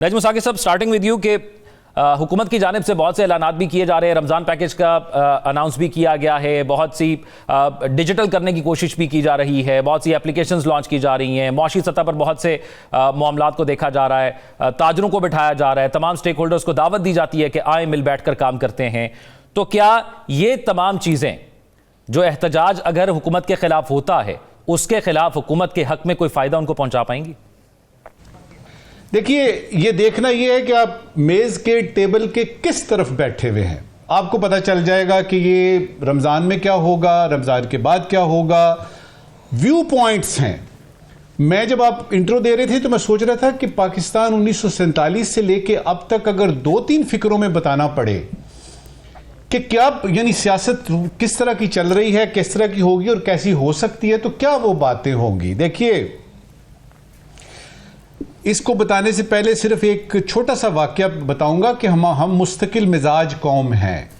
नजम साकिब साहब, starting with you के हुकूमत की जानिब से बहुत से ऐलानात भी किए जा रहे हैं। रमज़ान पैकेज का अनाउंस भी किया गया है। बहुत सी डिजिटल करने की कोशिश भी की जा रही है। बहुत सी एप्लीकेशंस लॉन्च की जा रही हैं। मौशी सतह पर बहुत से मामलात को देखा जा रहा है। ताजरों को बिठाया जा रहा है। तमाम स्टेक होल्डर्स को दावत दी जाती है कि आए मिल बैठ कर काम करते हैं। तो क्या ये तमाम चीज़ें जो एहतजाज अगर हुकूमत के खिलाफ होता है, उसके खिलाफ हुकूमत के हक में कोई फ़ायदा उनको पहुंचा पाएंगी? देखिए, ये देखना ये है कि आप मेज के टेबल के किस तरफ बैठे हुए हैं। आपको पता चल जाएगा कि ये रमज़ान में क्या होगा, रमज़ान के बाद क्या होगा। व्यू पॉइंट्स हैं। मैं जब आप इंट्रो दे रहे थे तो मैं सोच रहा था कि पाकिस्तान 1947 से लेके अब तक अगर 2-3 फिक्रों में बताना पड़े कि क्या यानी सियासत किस तरह की चल रही है, किस तरह की होगी और कैसी हो सकती है, तो क्या वो बातें होंगी। देखिए, इसको बताने से पहले सिर्फ एक छोटा सा वाकया बताऊंगा कि हम मुस्तकिल मिजाज कौम हैं।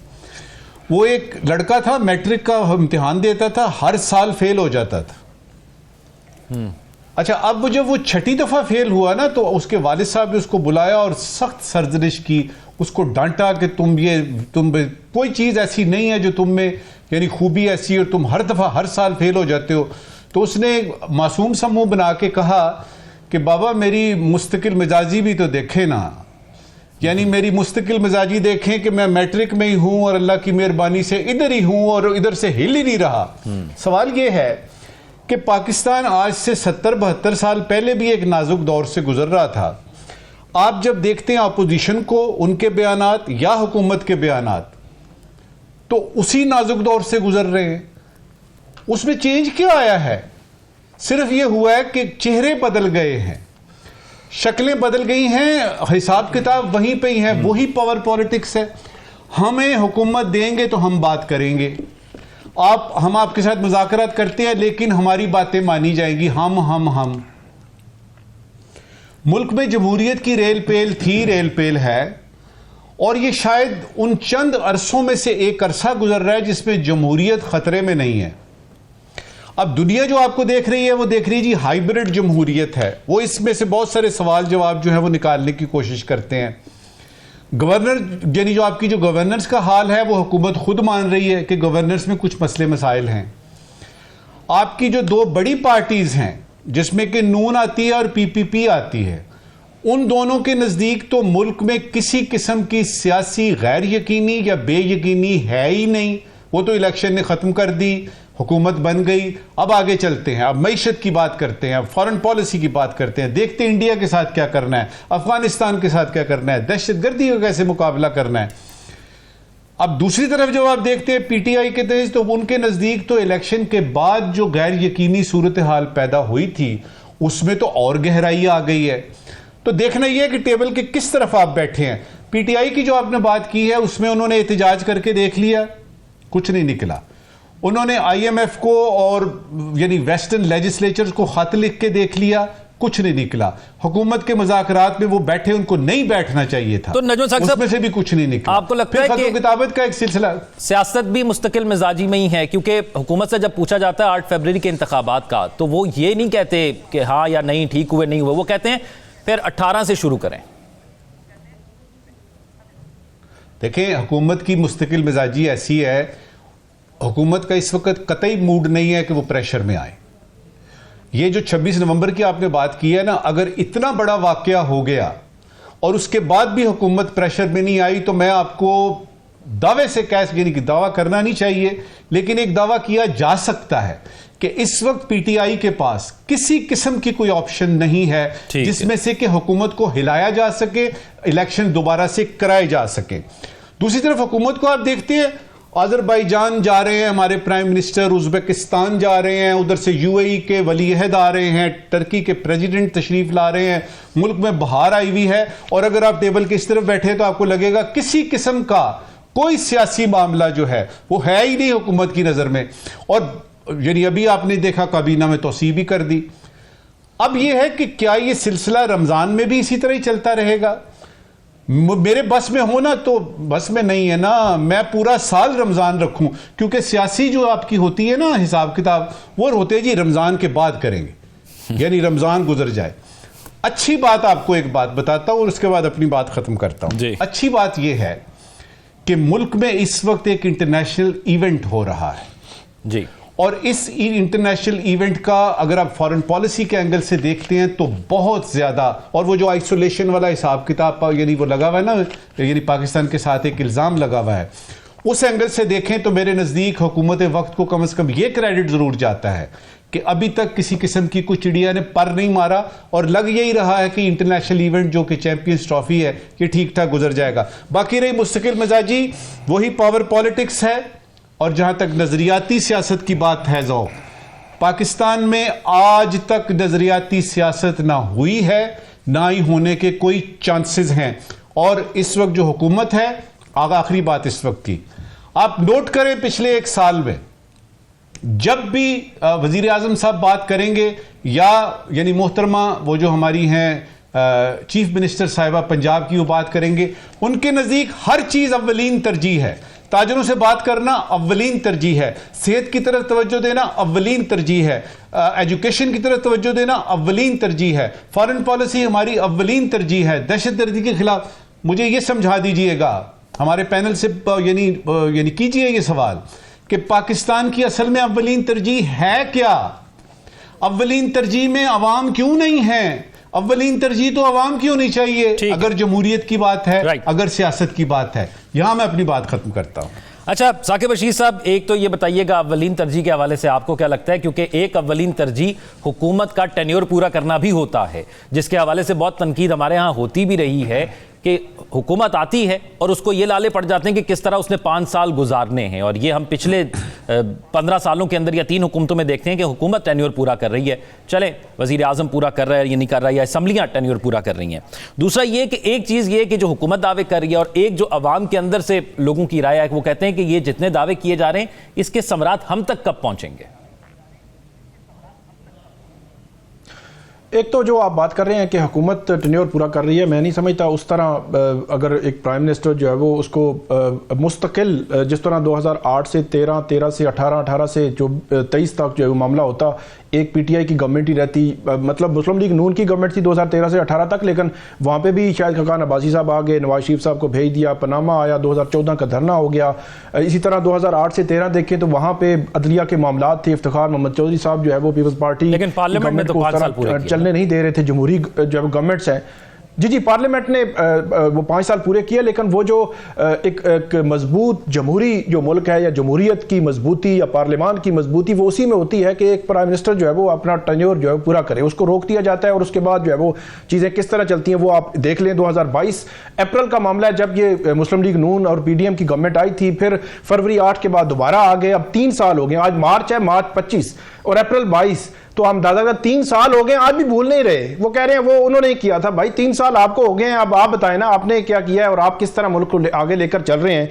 वो एक लड़का था, मैट्रिक का इम्तिहान देता था, हर साल फेल हो जाता था। अच्छा, अब जब वो छठी दफा फेल हुआ ना, तो उसके वालिद साहब ने उसको बुलाया और सख्त सर्जरिश की, उसको डांटा कि तुम कोई चीज ऐसी नहीं है जो तुम में यानी खूबी ऐसी और तुम हर दफा हर साल फेल हो जाते हो। तो उसने मासूम सा मुंह बना के कहा कि बाबा, मेरी मुस्तकिल मिजाजी भी तो देखें ना, यानी मेरी मुस्तकिल मिजाजी देखें कि मैं मैट्रिक में ही हूं और अल्लाह की मेहरबानी से इधर ही हूं और इधर से हिल ही नहीं रहा। सवाल यह है कि पाकिस्तान आज से 70-72 साल पहले भी एक नाजुक दौर से गुजर रहा था। आप जब देखते हैं अपोजिशन को, उनके बयानात या हुकूमत के बयानात, तो उसी नाजुक दौर से गुजर रहे हैं। उसमें चेंज क्या आया है? सिर्फ यह हुआ है कि चेहरे बदल गए हैं, शक्लें बदल गई हैं, हिसाब किताब वहीं पे ही है, वही पावर पॉलिटिक्स है। हमें हुकूमत देंगे तो हम बात करेंगे, हम आपके साथ मुज़ाकरात करते हैं लेकिन हमारी बातें मानी जाएंगी। हम मुल्क में जमहूरियत की रेल पेल थी, रेल पेल है, और ये शायद उन चंद अरसों में से एक अरसा गुजर रहा है जिसमें जमहूरियत खतरे में नहीं है। अब दुनिया जो आपको देख रही है वो देख रही है जी हाइब्रिड जमहूरियत है। वो इसमें से बहुत सारे सवाल जवाब जो है वो निकालने की कोशिश करते हैं। गवर्नर यानी जो आपकी जो गवर्नेंस का हाल है वो हुकूमत खुद मान रही है कि गवर्नेंस में कुछ मसले मसाइल हैं। आपकी जो दो बड़ी पार्टीज हैं जिसमें कि नून आती है और पीपीपी आती है, उन दोनों के नज़दीक तो मुल्क में किसी किस्म की सियासी गैर यकीनी या बेयकीनी है ही नहीं। वो तो इलेक्शन ने ख़त्म कर दी, हुकूमत बन गई। अब आगे चलते हैं, अब मईशत की बात करते हैं, फॉरेन पॉलिसी की बात करते हैं, देखते हैं इंडिया के साथ क्या करना है, अफगानिस्तान के साथ क्या करना है, दहशतगर्दी का कैसे मुकाबला करना है। अब दूसरी तरफ जब आप देखते हैं पीटीआई के तेज, तो उनके नज़दीक तो इलेक्शन के बाद जो गैर यकीनी सूरत हाल पैदा हुई थी उसमें तो और गहराई आ गई है। तो देखना यह है कि टेबल के किस तरफ आप बैठे हैं। पीटीआई की जो आपने बात की है उसमें उन्होंने एहतजाज करके देख लिया, कुछ नहीं निकला। उन्होंने आईएमएफ को और यानी वेस्टर्न लेजिस्लेचर्स को खत लिख के देख लिया, कुछ नहीं निकला। हुकूमत के मुज़ाकरात में वो बैठे, उनको नहीं बैठना चाहिए था, तो नजम साहब उसमें से भी कुछ नहीं निकला। आपको लगता है कि किताबत का एक सिलसिला सियासत भी मुस्तकिल मिजाजी में ही है? क्योंकि हुकूमत से जब पूछा जाता है 8 फरवरी के इंतखाबात का, तो वो ये नहीं कहते कि हाँ या नहीं, ठीक हुए नहीं हुए, वो कहते हैं फिर 18 से शुरू करें। देखें, हुकूमत की मुस्तकिल मिजाजी ऐसी है, हुकूमत का इस वक्त कतई मूड नहीं है कि वो प्रेशर में आए। ये जो 26 नवंबर की आपने बात की है ना, अगर इतना बड़ा वाकया हो गया और उसके बाद भी हुकूमत प्रेशर में नहीं आई, तो मैं आपको दावे से यानी कि दावा करना नहीं चाहिए, लेकिन एक दावा किया जा सकता है कि इस वक्त पीटीआई के पास किसी किस्म की कोई ऑप्शन नहीं है जिसमें से कि हुकूमत को हिलाया जा सके, इलेक्शन दोबारा से कराए जा सके। दूसरी तरफ हुकूमत को आप देखते हैं, अजरबैजान जा रहे हैं हमारे प्राइम मिनिस्टर, उज्बेकिस्तान जा रहे हैं, उधर से यूएई के वलीअहद आ रहे हैं, टर्की के प्रेसिडेंट तशरीफ ला रहे हैं, मुल्क में बहार आई हुई है। और अगर आप टेबल के इस तरफ बैठे तो आपको लगेगा किसी किस्म का कोई सियासी मामला जो है वो है ही नहीं हुकूमत की नजर में। और यानी अभी आपने देखा काबीना में तौसीह भी कर दी। अब यह है कि क्या यह सिलसिला रमजान में भी इसी तरह ही चलता रहेगा? मेरे बस में हो ना, तो बस में नहीं है ना मैं पूरा साल रमजान रखूं, क्योंकि सियासी जो आपकी होती है ना हिसाब किताब, वो होते हैं जी रमजान के बाद करेंगे, यानी रमजान गुजर जाए। अच्छी बात आपको एक बात बताता हूं और उसके बाद अपनी बात खत्म करता जी। हूं। अच्छी बात यह है कि मुल्क में इस वक्त एक इंटरनेशनल इवेंट हो रहा है जी, और इस इंटरनेशनल इवेंट का अगर आप फॉरेन पॉलिसी के एंगल से देखते हैं तो बहुत ज्यादा, और वो जो आइसोलेशन वाला हिसाब किताब यानी वो लगा हुआ है ना, यानी पाकिस्तान के साथ एक इल्जाम लगा हुआ है, उस एंगल से देखें तो मेरे नजदीक हुकूमत वक्त को कम से कम ये क्रेडिट जरूर जाता है कि अभी तक किसी किस्म की कोई चिड़िया ने पर नहीं मारा, और लग यही रहा है कि इंटरनेशनल इवेंट जो कि चैंपियंस ट्रॉफी है ये ठीक ठाक गुजर जाएगा। बाकी रही मुस्तकिल मिजाजी, वही पावर पॉलिटिक्स है। और जहां तक नजरियाती सियासत की बात है, जो पाकिस्तान में आज तक नजरियाती सियासत ना हुई है, ना ही होने के कोई चांसेस हैं। और इस वक्त जो हुकूमत है, आखिरी बात इस वक्त की, आप नोट करें पिछले एक साल में जब भी वजीर आजम साहब बात करेंगे या यानी मोहतरमा वो जो हमारी हैं चीफ मिनिस्टर साहिबा पंजाब की वो बात करेंगे, उनके नज़दीक हर चीज़ अव्वलीन तरजीह है। ताजरों से बात करना अव्वलीन तरजीह है, सेहत की तरफ तवज्जो देना अव्वलीन तरजीह है, एजुकेशन की तरफ तवज्जो देना अव्वलीन तरजीह है, फॉरेन पॉलिसी हमारी अव्वलीन तरजीह है, दहशतगर्दी के खिलाफ। मुझे ये समझा दीजिएगा, हमारे पैनल से यानी कीजिए ये सवाल कि पाकिस्तान की असल में अव्वलीन तरजीह है क्या? अव्वलीन तरजीह में अवाम क्यों नहीं है? अव्वलीन तरजीह तो अवाम की होनी चाहिए अगर जमहूरियत की बात है, अगर सियासत की बात है। यहां मैं अपनी बात खत्म करता हूं। अच्छा साकिब रशीद साहब, एक तो ये बताइएगा अव्वलीन तरजीह के हवाले से आपको क्या लगता है, क्योंकि एक अव्वलीन तरजीह हुकूमत का टेन्योर पूरा करना भी होता है, जिसके हवाले से बहुत तनकीद हमारे यहाँ होती भी रही है कि हुकूमत आती है और उसको ये लाले पड़ जाते हैं कि किस तरह उसने 5 साल गुजारने हैं। और ये हम पिछले 15 सालों के अंदर या 3 हुकूमतों में देखते हैं कि हुकूमत टेन्योर पूरा कर रही है, चले वजीर आजम पूरा कर रहा है, ये नहीं कर रहा है, या असम्बलियाँ टेन्योर पूरा कर रही हैं। दूसरा ये कि एक चीज़ ये कि जो हुकूमत दावे कर रही है और एक जो अवाम के अंदर से लोगों की राय है, वो कहते हैं कि ये जितने दावे किए जा रहे हैं इसके समरात हम तक कब पहुँचेंगे? एक तो जो आप बात कर रहे हैं कि हुकूमत टेन्योर पूरा कर रही है, मैं नहीं समझता उस तरह अगर एक प्राइम मिनिस्टर जो है वो उसको मुस्तकिल जिस तरह 2008 से 13, 13 से 18, 18 से जो 23 तक जो है वो मामला होता, एक पीटीआई की गवर्नमेंट ही रहती, मतलब मुस्लिम लीग नून की गवर्नमेंट थी 2013 से 18 तक, लेकिन वहाँ पे भी शायद खकान अब्बासी साहब आ गए, नवाज शरीफ साहब को भेज दिया, पनामा आया, 2014 का धरना हो गया। इसी तरह 2008 से 13 देखें तो वहाँ पे अदलिया के मामला थे, इफ्तिखार मोहम्मद चौधरी साहब जो है वो पीपल्स पार्टी लेकिन पार्लियामेंट में तो 5 साल पूरे चलने नहीं दे रहे थे, जमहूरी जो गवर्नमेंट्स हैं। जी पार्लियामेंट ने वो 5 साल पूरे किए, लेकिन वो जो एक मजबूत जमहूरी जो मुल्क है या जमहूरियत की मजबूती या पार्लियामान की मजबूती वो उसी में होती है कि एक प्राइम मिनिस्टर जो है वो अपना टेन्योर जो है पूरा करे, उसको रोक दिया जाता है और उसके बाद जो है वो चीज़ें किस तरह चलती हैं वो आप देख लें। 2022 अप्रैल का मामला है जब ये मुस्लिम लीग नून और पीडीएम की गवर्नमेंट आई थी, फिर फरवरी 8 के बाद दोबारा आ गए, अब 3 साल हो गए, आज मार्च है, मार्च 25 और अप्रैल 22, तो हम दादा 3 साल हो गए, आज भी भूल नहीं रहे। वो कह रहे हैं वो उन्होंने किया था, भाई 3 साल आपको हो गए हैं, अब आप बताएं ना आपने क्या किया है और आप किस तरह मुल्क को आगे लेकर चल रहे हैं।